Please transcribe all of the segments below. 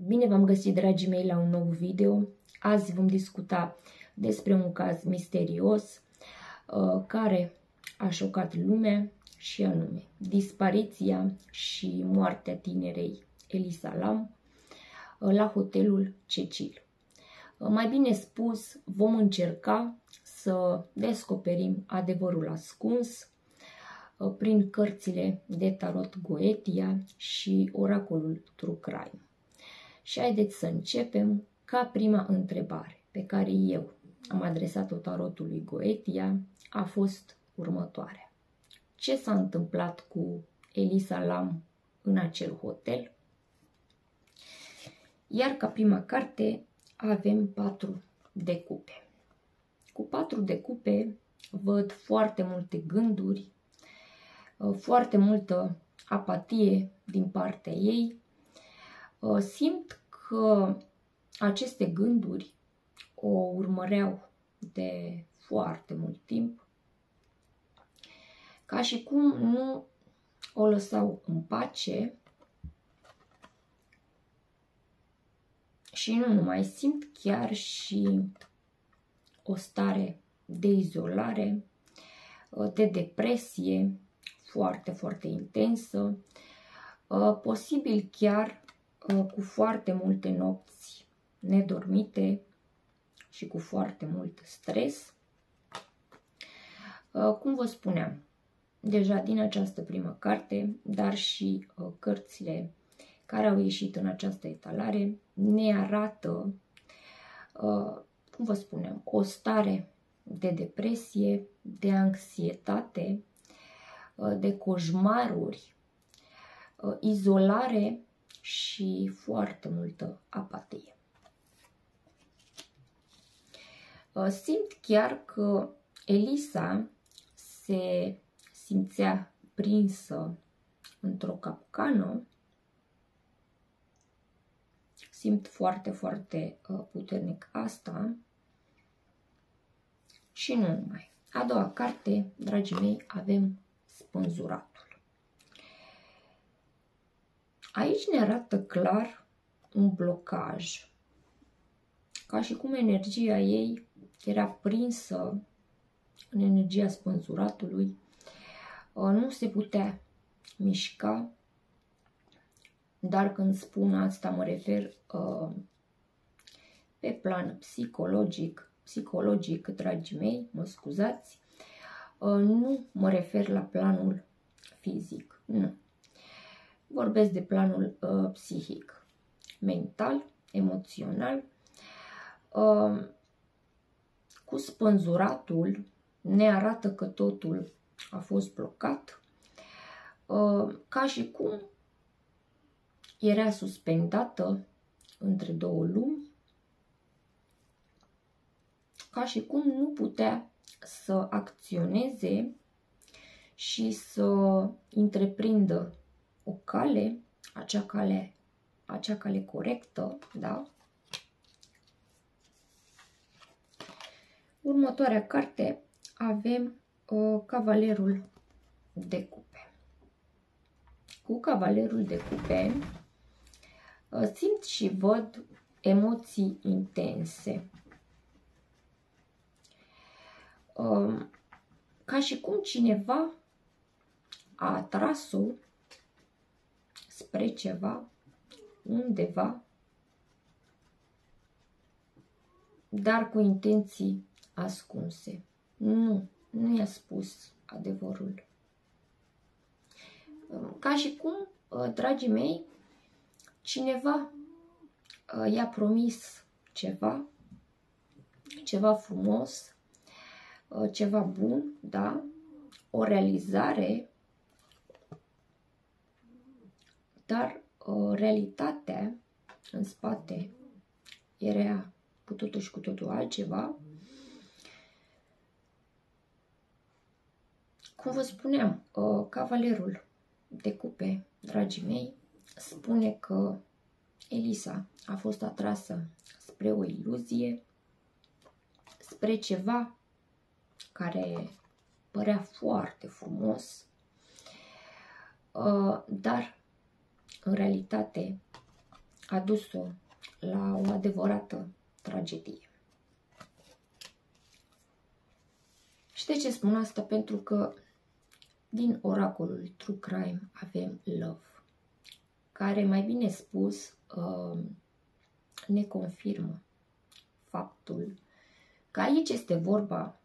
Bine v-am găsit, dragii mei, la un nou video. Azi vom discuta despre un caz misterios care a șocat lumea, și anume dispariția și moartea tinerei Elisa Lam la hotelul Cecil. Mai bine spus, vom încerca să descoperim adevărul ascuns prin cărțile de tarot Goetia și oracolul True Crime. Și haideți să începem. Ca prima întrebare pe care eu am adresat-o tarotului Goetia a fost următoarea: ce s-a întâmplat cu Elisa Lam în acel hotel? Iar ca prima carte avem 4 de cupe. Cu 4 de cupe văd foarte multe gânduri, foarte multă apatie din partea ei. Simt că aceste gânduri o urmăreau de foarte mult timp, ca și cum nu o lăsau în pace. Și nu numai, simt chiar și o stare de izolare, de depresie foarte, foarte intensă, posibil chiar cu foarte multe nopți nedormite și cu foarte mult stres. Cum vă spuneam, deja din această primă carte, dar și cărțile care au ieșit în această etalare ne arată, cum vă spuneam, o stare de depresie, de anxietate, de coșmaruri, izolare și foarte multă apatie. Simt chiar că Elisa se simțea prinsă într-o capcană. Simt foarte, foarte puternic asta. Și nu numai. A doua carte, dragii mei, avem spânzuratul. Aici ne arată clar un blocaj, ca și cum energia ei era prinsă în energia spânzuratului, nu se putea mișca. Dar când spun asta mă refer pe plan psicologic, dragii mei, mă scuzați, nu mă refer la planul fizic, nu. Vorbesc de planul psihic, mental, emoțional. Cu spânzuratul ne arată că totul a fost blocat, ca și cum era suspendată între două lumi, ca și cum nu putea să acționeze și să întreprindă o cale, acea cale corectă, da? Următoarea carte avem Cavalerul de cupe. Cu Cavalerul de cupe simt și văd emoții intense. Ca și cum cineva a atras-o spre ceva, undeva, dar cu intenții ascunse. Nu i-a spus adevărul. Ca și cum, dragii mei, cineva i-a promis ceva frumos, ceva bun, da? O realizare, dar realitatea în spate era cu totul și cu totul altceva. Cum vă spuneam, Cavalerul de cupe, dragii mei, spune că Elisa a fost atrasă spre o iluzie, spre ceva care părea foarte frumos, dar în realitate a dus-o la o adevărată tragedie. Și de ce spun asta? Pentru că din oracolul True Crime avem Love, care, mai bine spus, ne confirmă faptul că aici este vorba,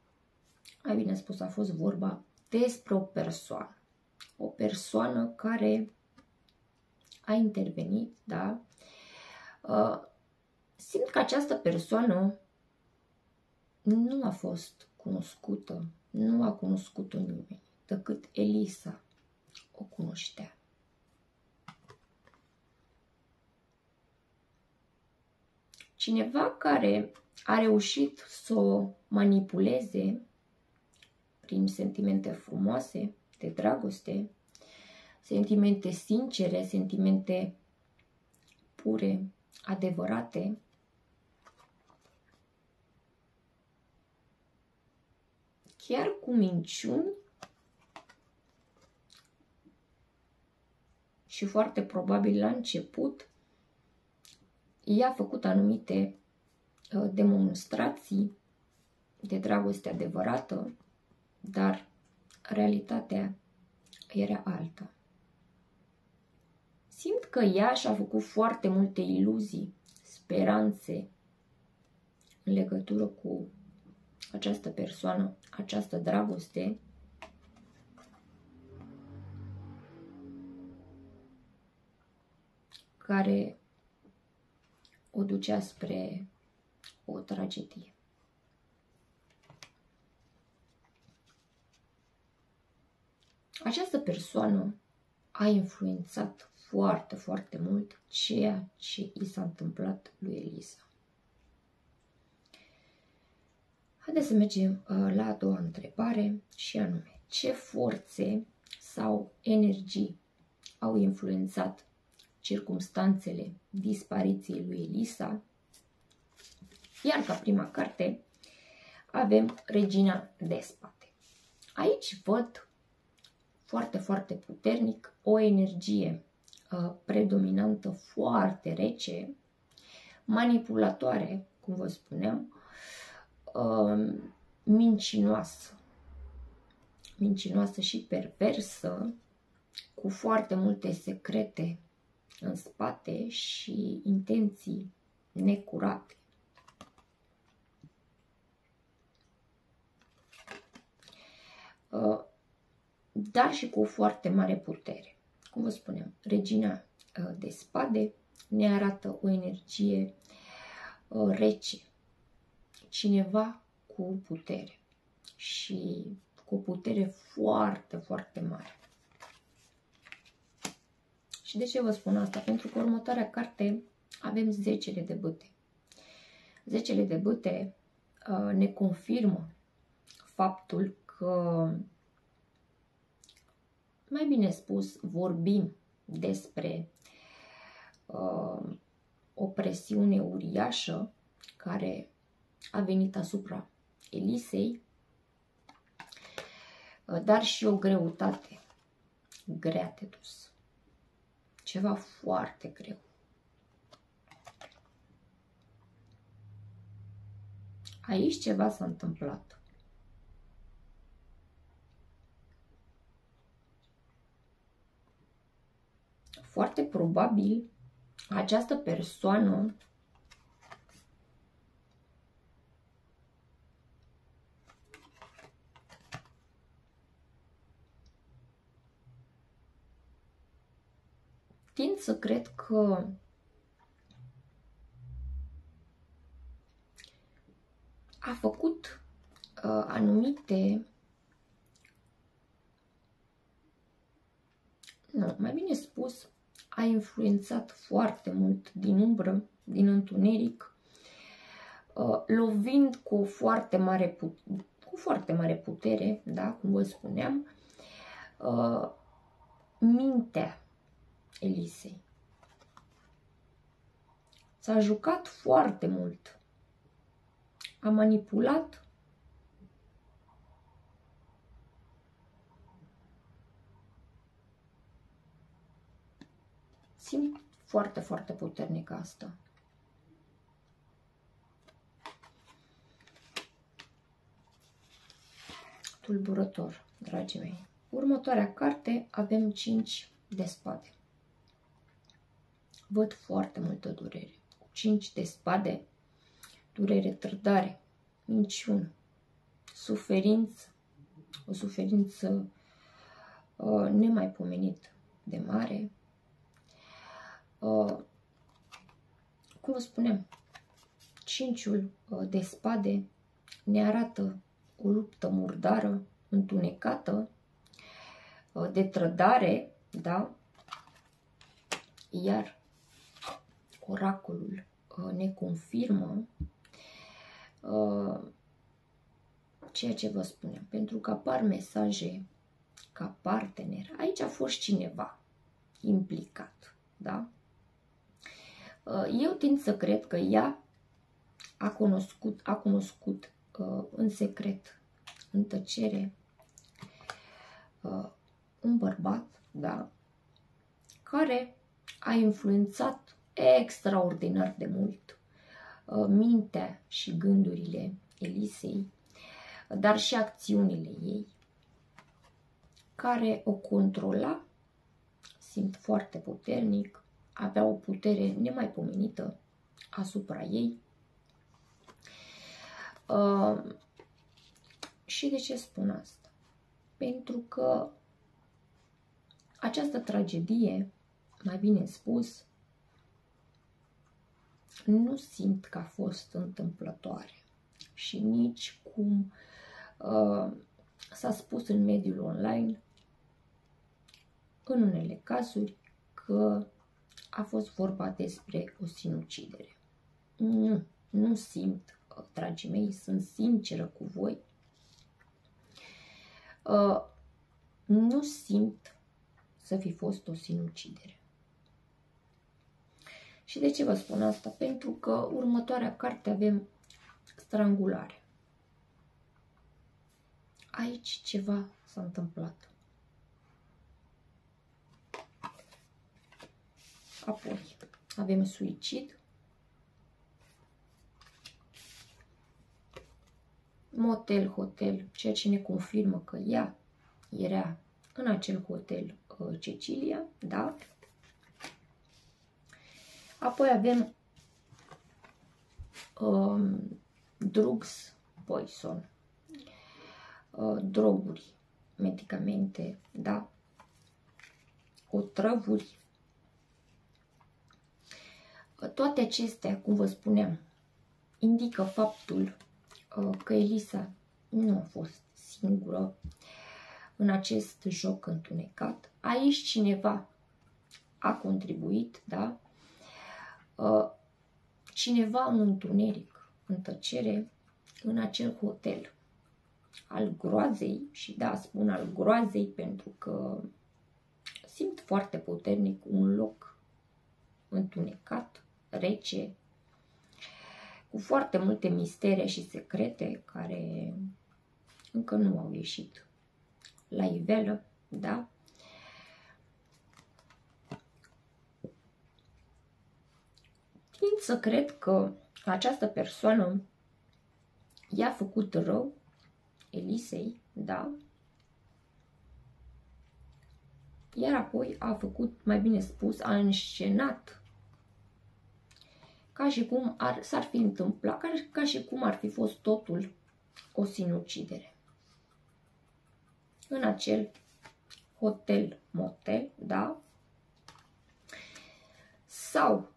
mai bine spus, a fost vorba despre o persoană care a intervenit, da? Simt că această persoană nu a fost cunoscută, nu a cunoscut-o nimeni, decât Elisa o cunoștea. Cineva care a reușit să o manipuleze prin sentimente frumoase, de dragoste, sentimente sincere, sentimente pure, adevărate, chiar cu minciuni și foarte probabil la început ea a făcut anumite demonstrații de dragoste adevărată, dar realitatea era alta. Simt că ea și-a făcut foarte multe iluzii, speranțe în legătură cu această persoană, această dragoste, care o ducea spre o tragedie. Această persoană a influențat foarte, foarte mult ceea ce i s-a întâmplat lui Elisa. Haideți să mergem la a doua întrebare și anume, ce forțe sau energii au influențat circumstanțele dispariției lui Elisa? Iar ca prima carte avem Regina de Spade. Aici văd foarte, foarte puternic o energie predominantă, foarte rece, manipulatoare, cum vă spuneam, mincinoasă și perversă, cu foarte multe secrete în spate și intenții necurate. Dar și cu o foarte mare putere. Cum vă spuneam, Regina de Spade ne arată o energie rece, cineva cu putere și cu o putere foarte, foarte mare. Și de ce vă spun asta? Pentru că următoarea carte avem Zecele de Bâte. Zecele de Bâte ne confirmă faptul că, mai bine spus, vorbim despre o presiune uriașă care a venit asupra Elisei, dar și o greutate grea de dus. Ceva foarte greu. Aici ceva s-a întâmplat. Foarte probabil această persoană tind să cred că a făcut anumite, mai bine spus, a influențat foarte mult din umbră, din întuneric, lovind cu o foarte mare putere, da, cum vă spuneam, mintea Elisei. S-a jucat foarte mult. A manipulat. Simt foarte, foarte puternică asta. Tulburător, dragii mei. Următoarea carte avem 5 de spade. Văd foarte multă durere. 5 de spade, durere, trădare, minciună, suferință, o suferință nemaipomenit de mare. Cum vă spuneam, 5-ul de spade ne arată o luptă murdară, întunecată, de trădare, da? Iar oracolul ne confirmă ceea ce vă spuneam, pentru că apar mesaje ca partener. Aici a fost cineva implicat, da? Eu tind să cred că ea a cunoscut în secret, în tăcere, un bărbat, da? Care a influențat extraordinar de mult mintea și gândurile Elisei, dar și acțiunile ei, care o controla, simt foarte puternic, avea o putere nemaipomenită asupra ei. Și de ce spun asta? Pentru că această tragedie, mai bine spus, nu simt că a fost întâmplătoare și nici cum s-a spus în mediul online, în unele cazuri, că a fost vorba despre o sinucidere. Nu simt, dragii mei, sunt sinceră cu voi, nu simt să fi fost o sinucidere. Și de ce vă spun asta? Pentru că următoarea carte avem strangulare. Aici ceva s-a întâmplat. Apoi avem suicid, motel, hotel, ceea ce ne confirmă că ea era în acel hotel Cecilia, da? Apoi avem drugs, poison, droguri, medicamente, da? Otrăvuri. Toate acestea, cum vă spuneam, indică faptul că Elisa nu a fost singură în acest joc întunecat. Aici cineva a contribuit, da? Cineva în întuneric, în tăcere, în acel hotel al groazei, și da, spun al groazei pentru că simt foarte puternic un loc întunecat, rece, cu foarte multe mistere și secrete care încă nu au ieșit la iveală, da? Tind să cred că această persoană i-a făcut rău Elisei, da? Iar apoi a făcut, mai bine spus, a înscenat ca și cum s-ar fi întâmplat, ca și cum ar fi fost totul o sinucidere. În acel hotel-motel, da? Sau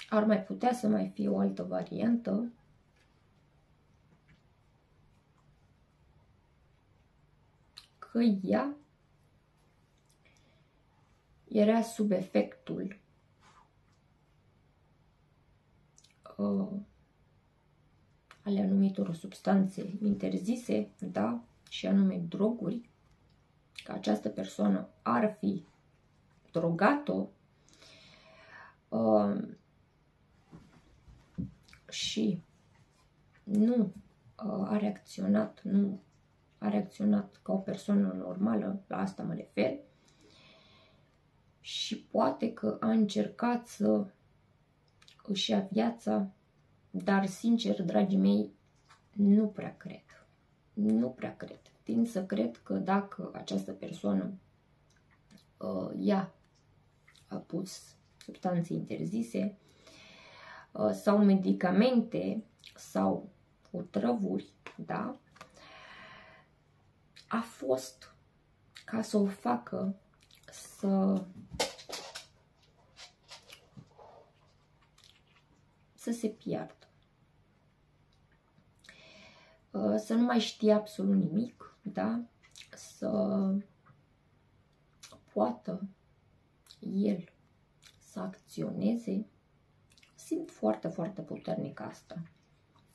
ar mai putea să mai fie o altă variantă, că ea era sub efectul ale anumitor substanțe interzise, da? Și anume droguri, că această persoană ar fi drogat-o și nu a reacționat ca o persoană normală, la asta mă refer, și poate că a încercat să își ia viața, dar sincer, dragii mei, nu prea cred. Nu prea cred. Tind să cred că dacă această persoană a pus substanțe interzise sau medicamente sau otrăvuri, da, a fost ca să o facă să se piardă. Să nu mai știe absolut nimic, da? Să poată el să acționeze. Simt foarte, foarte puternic asta.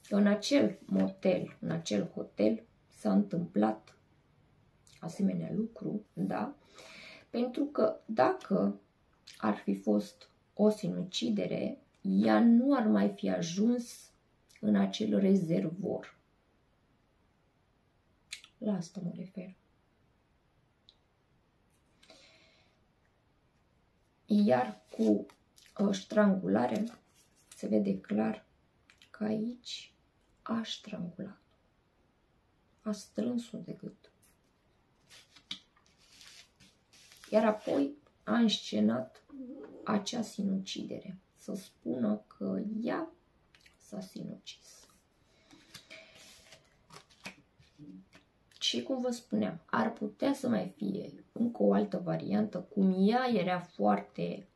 În acel motel, în acel hotel s-a întâmplat asemenea lucru, da? Pentru că dacă ar fi fost o sinucidere, ea nu ar mai fi ajuns în acel rezervor. La asta mă refer. Iar cu strangulare se vede clar că aici a strangulat. A strâns-o de gât. Iar apoi a înscenat acea sinucidere. Să spună că ea s-a sinucis. Și cum vă spuneam, ar putea să mai fie încă o altă variantă, cum ea era foarte,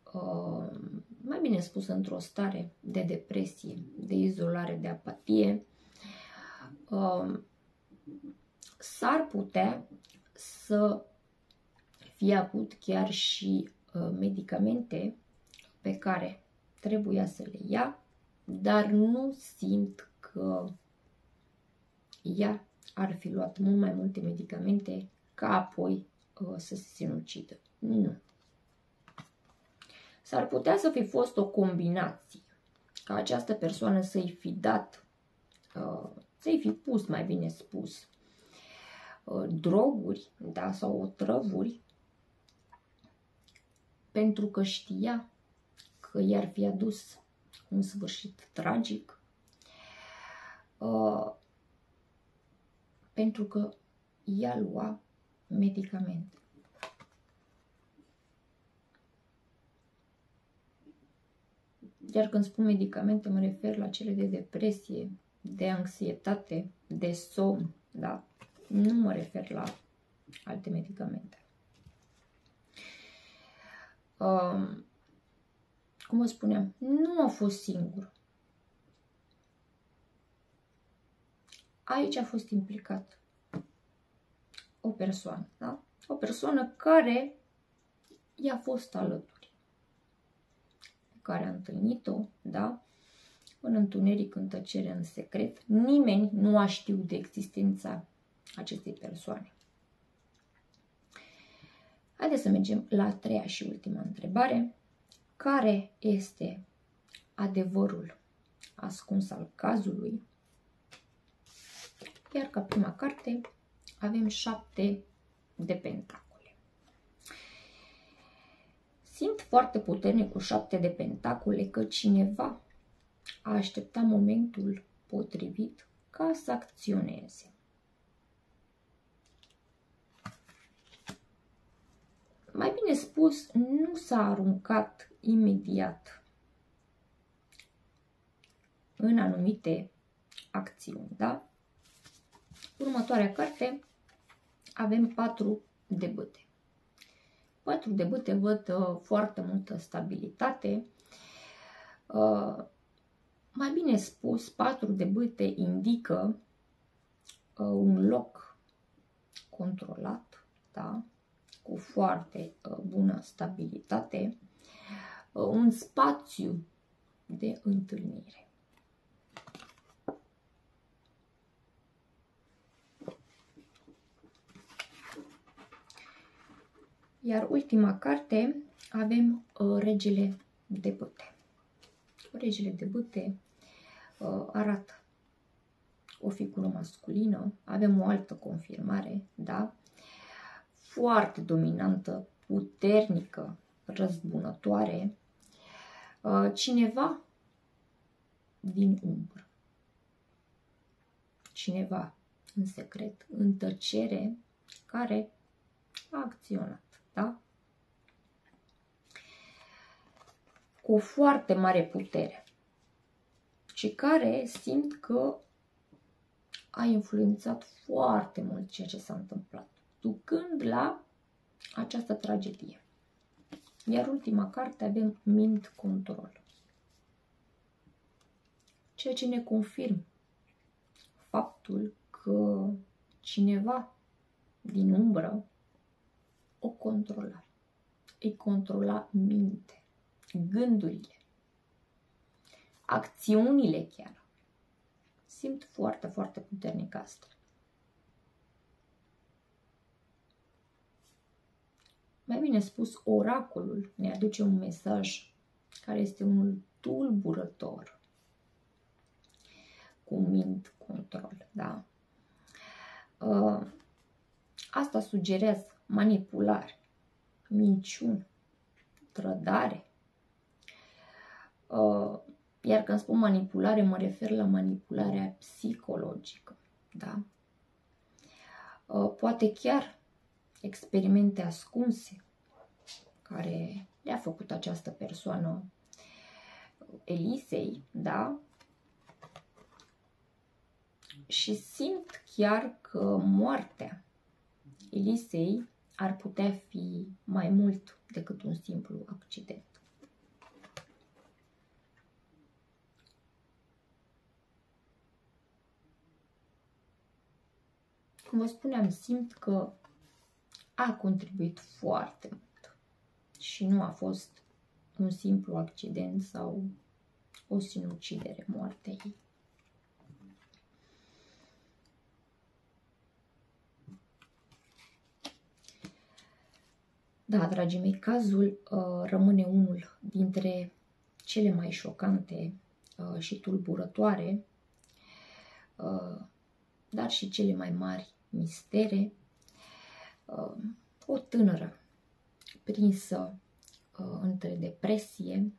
mai bine spus, într-o stare de depresie, de izolare, de apatie. S-ar putea să fie avut chiar și medicamente pe care trebuia să le ia, dar nu simt că ea ar fi luat mult mai multe medicamente ca apoi să se sinucidă. Nu. S-ar putea să fi fost o combinație, ca această persoană să-i fi dat, să-i fi pus, mai bine spus, droguri, da, sau otrăvuri, pentru că știa că i-ar fi adus un sfârșit tragic, pentru că ea lua medicamente. Iar când spun medicamente, mă refer la cele de depresie, de anxietate, de somn, da? Nu mă refer la alte medicamente. Cum vă spuneam, nu a fost singur. Aici a fost implicat o persoană, da? O persoană care i-a fost alături, pe care a întâlnit-o, da? În întuneric, în tăcere, în secret. Nimeni nu a știut de existența acestei persoane. Haideți să mergem la a treia și ultima întrebare. Care este adevărul ascuns al cazului? Iar ca prima carte avem 7 de pentacole. Simt foarte puternic cu 7 de pentacole că cineva a așteptat momentul potrivit ca să acționeze. Mai bine spus, nu s-a aruncat imediat în anumite acțiuni, da? Următoarea carte avem 4 de bâte. 4 de bâte văd foarte multă stabilitate. Mai bine spus, 4 de bâte indică un loc controlat, da? Cu foarte bună stabilitate, un spațiu de întâlnire. Iar ultima carte avem regele de bâte. Regele de bâte arată o figură masculină. Avem o altă confirmare, da? Foarte dominantă, puternică, răzbunătoare, cineva din umbră, cineva în secret, în tăcere, care a acționat, da? Cu o foarte mare putere și care simt că a influențat foarte mult ceea ce s-a întâmplat, ducând la această tragedie. Iar ultima carte avem Mind Control, ceea ce ne confirmă faptul că cineva din umbră o controla. Îi controla mintea, gândurile, acțiunile chiar. Simt foarte, foarte puternic asta. Mai bine spus, oracolul ne aduce un mesaj care este unul tulburător, cu Mind Control, da? Asta sugerează manipulare, minciună, trădare. Iar când spun manipulare, mă refer la manipularea psihologică, da? Poate chiar experimente ascunse care le-a făcut această persoană Elisei, da? Și simt chiar că moartea Elisei ar putea fi mai mult decât un simplu accident. Cum vă spuneam, simt că a contribuit foarte mult și nu a fost un simplu accident sau o sinucidere, moartea ei. Da, dragii mei, cazul rămâne unul dintre cele mai șocante și tulburătoare, dar și cele mai mari mistere. O tânără prinsă între depresie,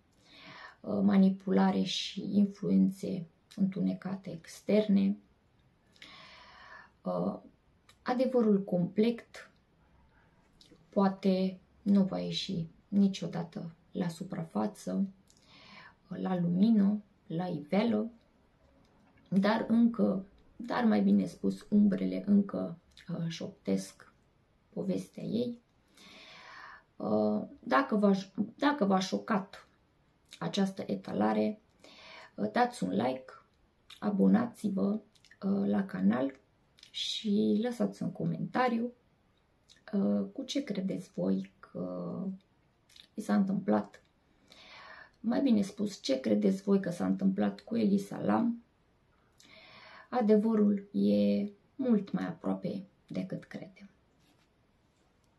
manipulare și influențe întunecate externe. Adevărul complet poate nu va ieși niciodată la suprafață, la lumină, la iveală, dar mai bine spus, umbrele încă șoptesc povestea ei. Dacă v-a șocat această etalare, dați un like, abonați-vă la canal și lăsați un comentariu cu ce credeți voi că i s-a întâmplat. Mai bine spus, ce credeți voi că s-a întâmplat cu Elisa Lam? Adevărul e mult mai aproape decât credem.